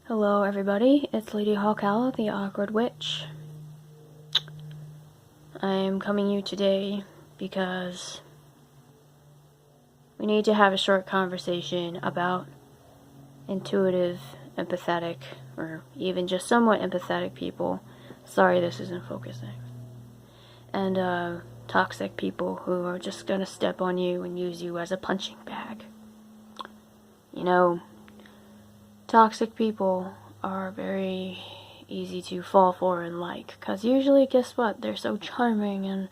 Hello everybody, it's Lady Hawkalla, the Awkward Witch. I am coming you today because we need to have a short conversation about intuitive, empathetic, or even just somewhat empathetic people. Sorry this isn't focusing. And toxic people who are just gonna step on you and use you as a punching bag. You know, toxic people are very easy to fall for and like, because usually, guess what, they're so charming and,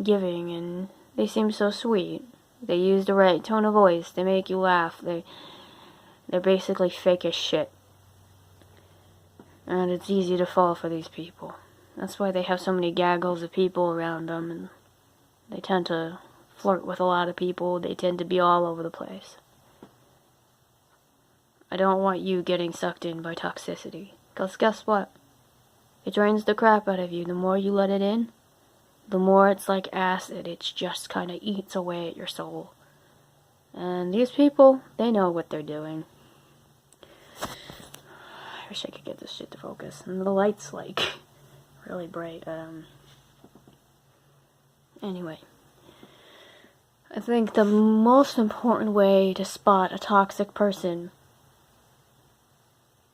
giving, and they seem so sweet. They use the right tone of voice, they make you laugh, they're basically fake as shit. And it's easy to fall for these people. That's why they have so many gaggles of people around them, and they tend to flirt with a lot of people, they tend to be all over the place. I don't want you getting sucked in by toxicity, because guess what? It drains the crap out of you. The more you let it in, the more it's like acid. It just kind of eats away at your soul. And these people, they know what they're doing. I wish I could get this shit to focus. And the light's like really bright. Anyway. I think the most important way to spot a toxic person,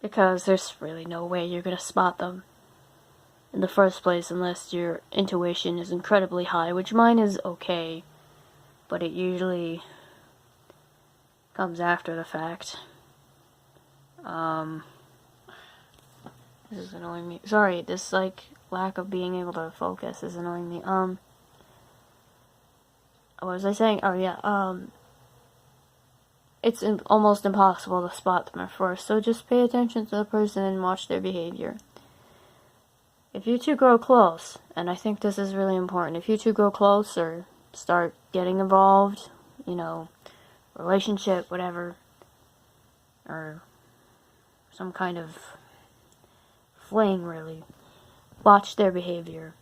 because there's really no way you're going to spot them in the first place unless your intuition is incredibly high, which mine is okay, but it usually comes after the fact. This is annoying me. Sorry, this, lack of being able to focus is annoying me. What was I saying? Oh, yeah, it's almost impossible to spot them at first, so just pay attention to the person and watch their behavior. If you two grow close, and I think this is really important, if you two grow close or start getting involved, relationship, whatever, or some kind of fling, really, watch their behavior.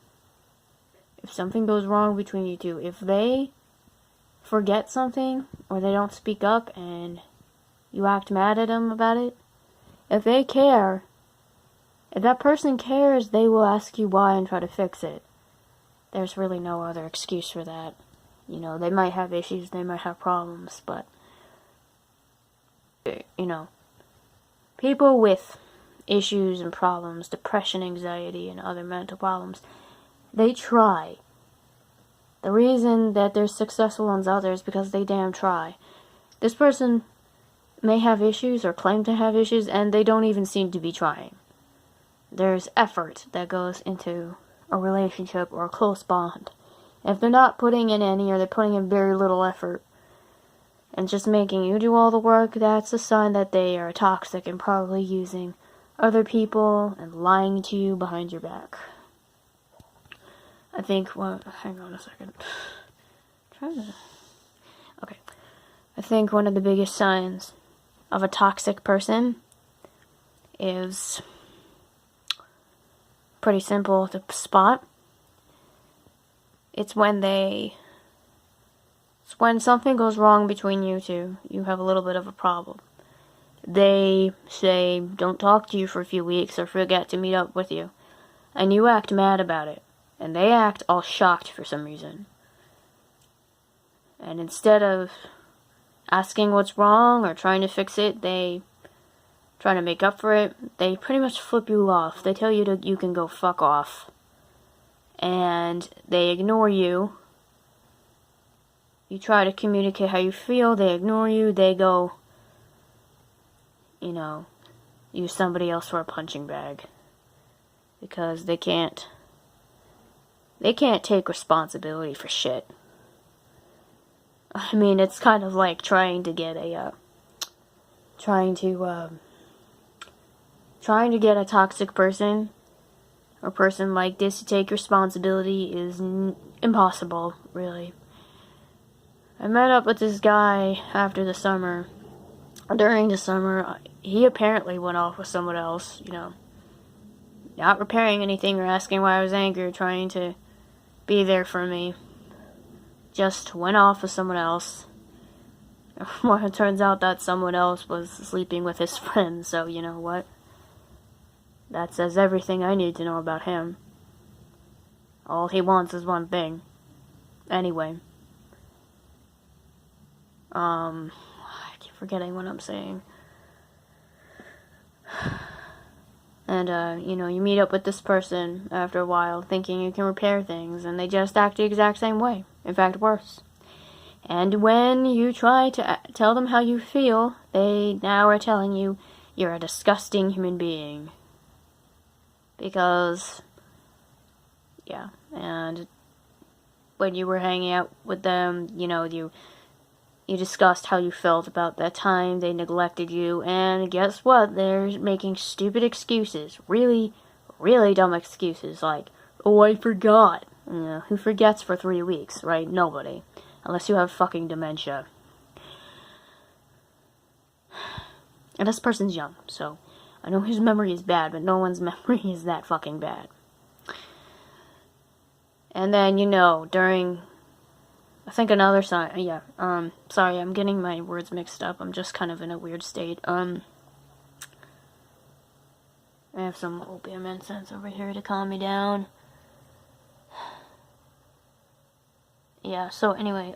If something goes wrong between you two, if they forget something, or they don't speak up and you act mad at them about it, if they care, if that person cares, they will ask you why and try to fix it. There's really no other excuse for that. They might have issues, they might have problems, but, people with issues and problems, depression, anxiety, and other mental problems, they try. The reason that there's successful ones out there is because they damn try. This person may have issues or claim to have issues, and they don't even seem to be trying. There's effort that goes into a relationship or a close bond. If they're not putting in any, or they're putting in very little effort, and just making you do all the work, that's a sign that they are toxic and probably using other people and lying to you behind your back. I think, hang on a second. Okay. I think one of the biggest signs of a toxic person is pretty simple to spot. It's when something goes wrong between you two. You have a little bit of a problem. They say, don't talk to you for a few weeks or forget to meet up with you. And you act mad about it. And they act all shocked for some reason. And instead of asking what's wrong or trying to fix it, they try to make up for it. They pretty much flip you off. They tell you you can go fuck off. And they ignore you. You try to communicate how you feel, they ignore you, they go, use somebody else for a punching bag. Because they can't take responsibility for shit. I mean, it's kind of like trying to get a toxic person or person like this to take responsibility is impossible, really. I met up with this guy after the summer. During the summer, he apparently went off with someone else, not repairing anything or asking why I was angry or trying to be there for me. Just went off with someone else. Well, it turns out that someone else was sleeping with his friend, so you know what? That says everything I need to know about him. All he wants is one thing. Anyway. I keep forgetting what I'm saying. And, you meet up with this person after a while thinking you can repair things, and they just act the exact same way. In fact, worse. And when you try to tell them how you feel, they now are telling you you're a disgusting human being. Because, yeah, and when you were hanging out with them, you discussed how you felt about that time they neglected you, and guess what? They're making stupid excuses. Really, really dumb excuses, like, oh, I forgot. Who forgets for 3 weeks, right? Nobody. Unless you have fucking dementia. And this person's young, so I know his memory is bad, but no one's memory is that fucking bad. And then, during... I think another sign, sorry, I'm getting my words mixed up. I'm just kind of in a weird state. I have some opium incense over here to calm me down. Yeah, so anyway,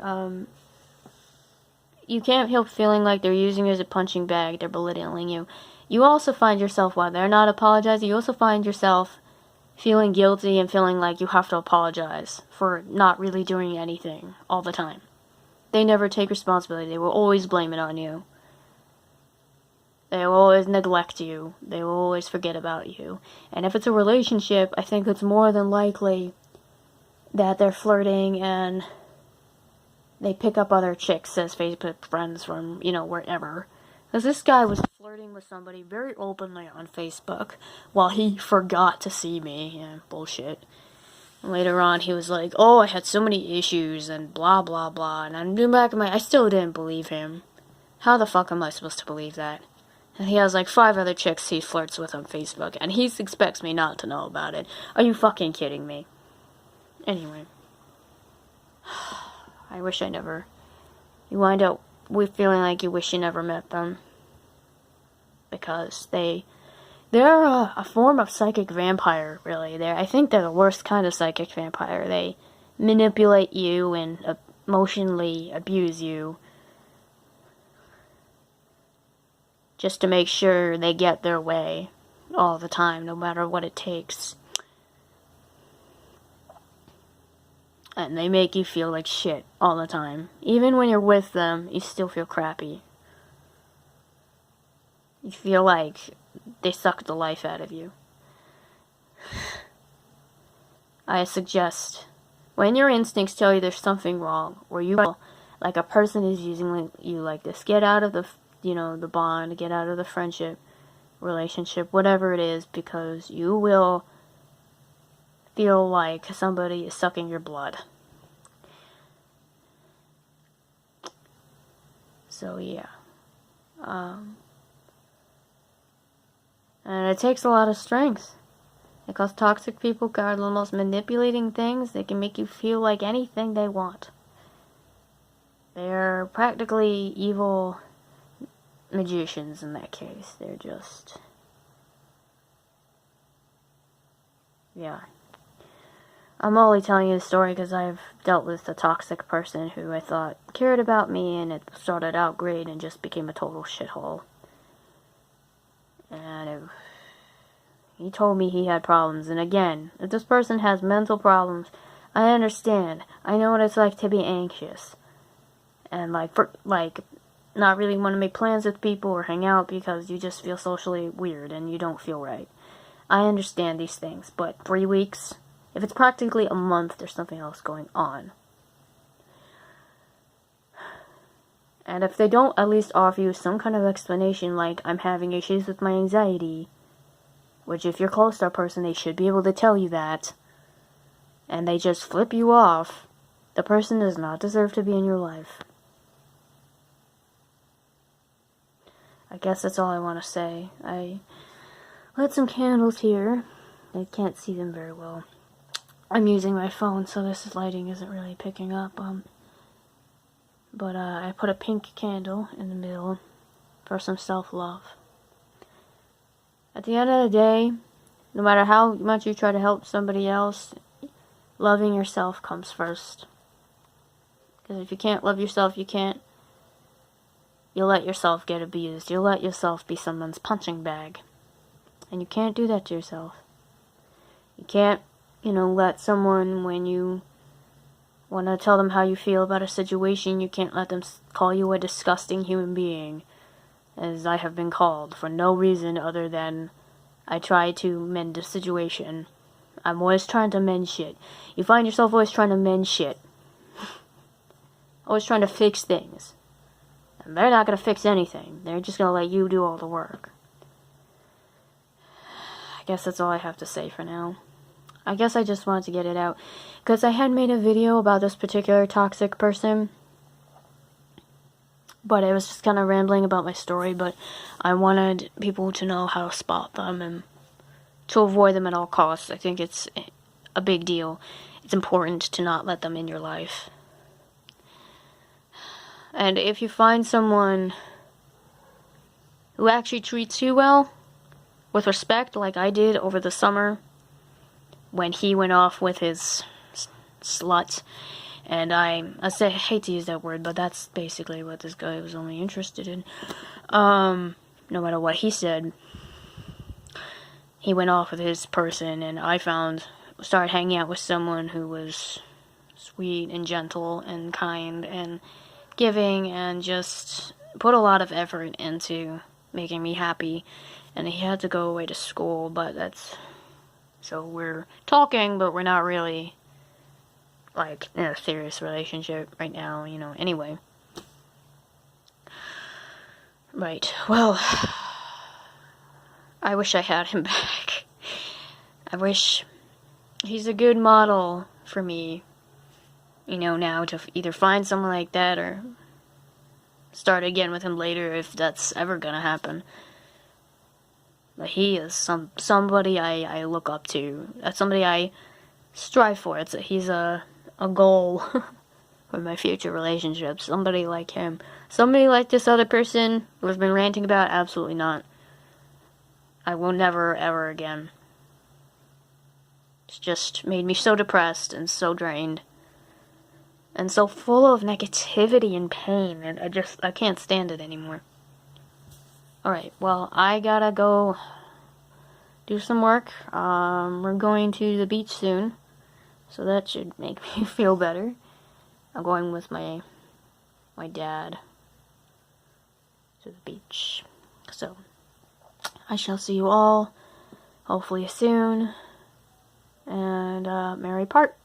you can't help feeling like they're using you as a punching bag, they're belittling you. You also find yourself, while they're not apologizing, you also find yourself feeling guilty and feeling like you have to apologize for not really doing anything all the time. They never take responsibility. They will always blame it on you. They will always neglect you. They will always forget about you. And if it's a relationship, I think it's more than likely that they're flirting and they pick up other chicks as Facebook friends from, wherever. Because this guy was flirting with somebody very openly on Facebook while he forgot to see me. Yeah, bullshit. And later on, he was like, oh, I had so many issues and blah, blah, blah. And I'm doing back in I still didn't believe him. How the fuck am I supposed to believe that? And he has like 5 other chicks he flirts with on Facebook, and he expects me not to know about it. Are you fucking kidding me? Anyway. I wish I never... You wind up with feeling like you wish you never met them. Because they're a form of psychic vampire, really. I think they're the worst kind of psychic vampire. They manipulate you and emotionally abuse you just to make sure they get their way all the time, no matter what it takes. And they make you feel like shit all the time. Even when you're with them, you still feel crappy. You feel like they suck the life out of you. I suggest, when your instincts tell you there's something wrong, or you feel like a person is using you like this, get out of the, the bond, get out of the friendship, relationship, whatever it is, because you will feel like somebody is sucking your blood. So, yeah. And it takes a lot of strength. Because toxic people are the most manipulating things. They can make you feel like anything they want. They're practically evil magicians in that case. They're just... Yeah. I'm only telling you the story because I've dealt with a toxic person who I thought cared about me, and it started out great and just became a total shithole. And he told me he had problems, and again, if this person has mental problems, I understand. I know what it's like to be anxious. And not really want to make plans with people or hang out because you just feel socially weird and you don't feel right. I understand these things, but 3 weeks... If it's practically a month, there's something else going on. And if they don't at least offer you some kind of explanation, like, I'm having issues with my anxiety, which if you're close to a person, they should be able to tell you that, and they just flip you off, the person does not deserve to be in your life. I guess that's all I want to say. I lit some candles here. I can't see them very well. I'm using my phone, so this lighting isn't really picking up. But I put a pink candle in the middle for some self-love. At the end of the day, no matter how much you try to help somebody else, loving yourself comes first. Because if you can't love yourself, you'll let yourself get abused. You'll let yourself be someone's punching bag. And you can't do that to yourself. You can't, let someone, when you want to tell them how you feel about a situation, you can't let them call you a disgusting human being, as I have been called, for no reason other than I try to mend a situation. I'm always trying to mend shit. You find yourself always trying to mend shit. Always trying to fix things. And they're not going to fix anything. They're just going to let you do all the work. I guess that's all I have to say for now. I guess I just wanted to get it out. Because I had made a video about this particular toxic person. But I was just kind of rambling about my story. But I wanted people to know how to spot them and to avoid them at all costs. I think it's a big deal. It's important to not let them in your life. And if you find someone who actually treats you well, with respect, like I did over the summer, when he went off with his slut, and I hate to use that word, but that's basically what this guy was only interested in. No matter what he said, he went off with his person, and I started hanging out with someone who was sweet and gentle and kind and giving and just put a lot of effort into making me happy. And he had to go away to school, so we're talking, but we're not really, like, in a serious relationship right now, anyway. Right, well, I wish I had him back. I wish he's a good model for me, now to either find someone like that or start again with him later if that's ever gonna happen. But he is somebody I look up to. That's somebody I strive for. He's a goal for my future relationships. Somebody like him. Somebody like this other person who I've been ranting about, absolutely not. I will never, ever again. It's just made me so depressed and so drained. And so full of negativity and pain. And I can't stand it anymore. Alright, well, I gotta go do some work. We're going to the beach soon. So that should make me feel better. I'm going with my dad to the beach. So, I shall see you all, hopefully soon. And, merry part.